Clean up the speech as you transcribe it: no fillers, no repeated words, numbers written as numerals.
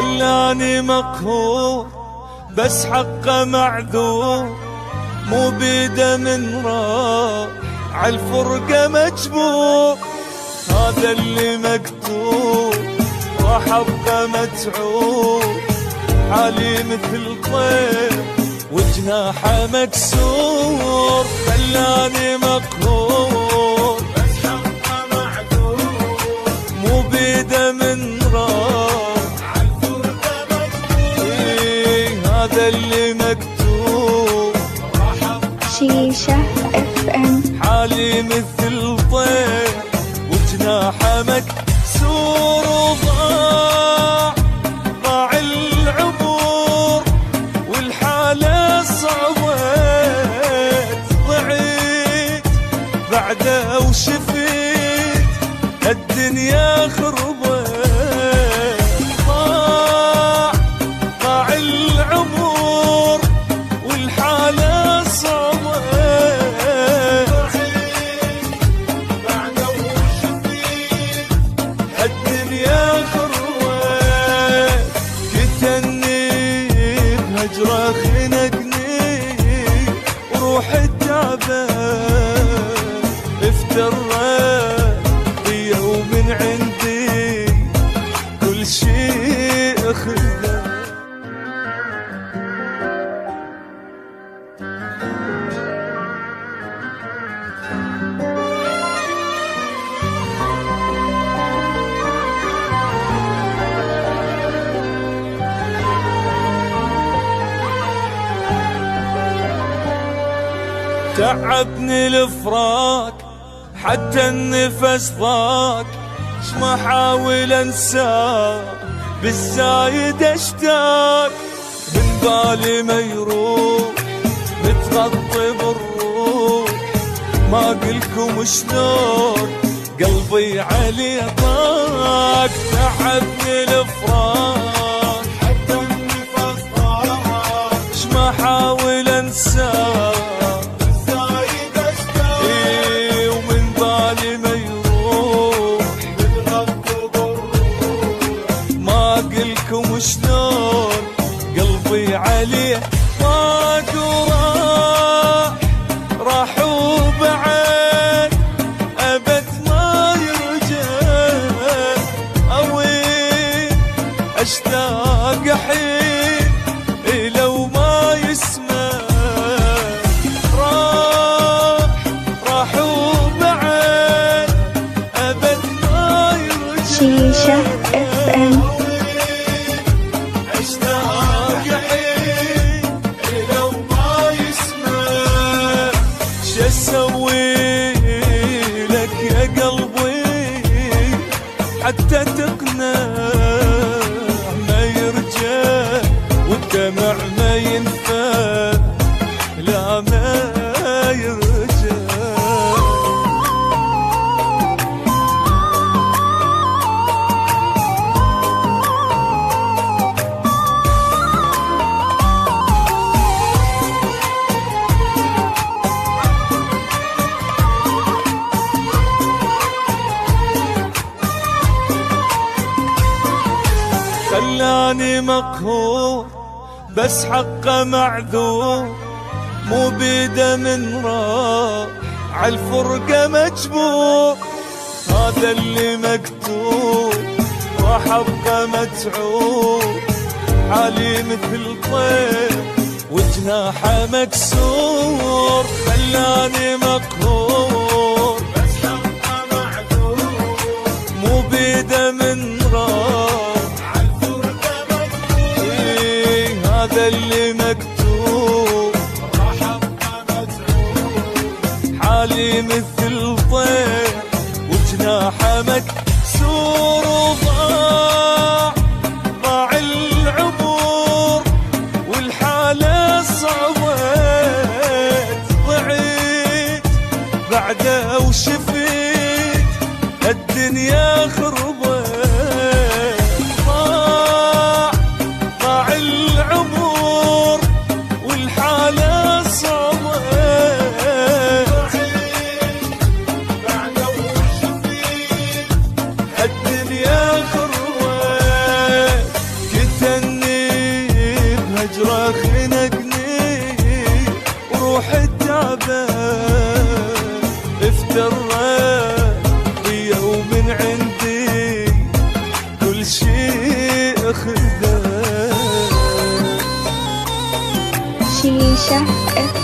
خلاني مقهور بس حقه معذور، مو بيده من راح عالفرقة مجبور. هذا اللي مكتوب راح ابقى متعوب، حالي مثل طير وجناحه مكسور. خلاني مقهور بس حقه معذور، مو بيده من راح عالفرقة مجبور. هذا اللي مكتوب شيشة FM. حالي مثل طير وجناحه مكسور. وضاع العبور والحالة صعبت، ضعيت بعده وشفيت الدنيا خربت. ضاع العمر والحالة صعبت، بعده وشفيت الدنيا خربت. كتني بهجرة خنقني وروحي تعبان، افترت بيا ومن عندي كل شيء اخذه. تعبني الفراق حتى النفس ضاق، شما احاول انساه بالزايد اشتاق. من بالي ما يروح متغطي بالروح، ما قلكم شلون قلبي عليه ضاق. تعبني الفراق حتى النفس ضاق، شما احاول انساه شلون قلبي عليه ضاق. راح وبعد أبد ما يرجع، أوين أشتاق حين لو ما يسمع. راح وبعد أبد ما يرجع. شيشة FM. اسوي لك يا قلبي حتى تقنع ما يرجع، والدمع ما ينفع لا ما يرجع. خلاني مقهور بس حقه معذور، مو بيده من راح عالفرقة مجبور. هذا اللي مكتوب راح ابقى متعوب، حالي مثل طير وجناحه مكسور. خلاني مقهور بس حقه معذور، مو بيده من راح هذا اللي مكتوب. راح ابقى متعوب، حالي مثل طير وجناحه مكسور. وضاع العبور والحالة صعبت، ضعيت بعده وشفيت الدنيا خربت. ضاع العمر هجره خنقني وروح التعبان افترت بيا ومن عندي كل شيء خذاه. شيشة اف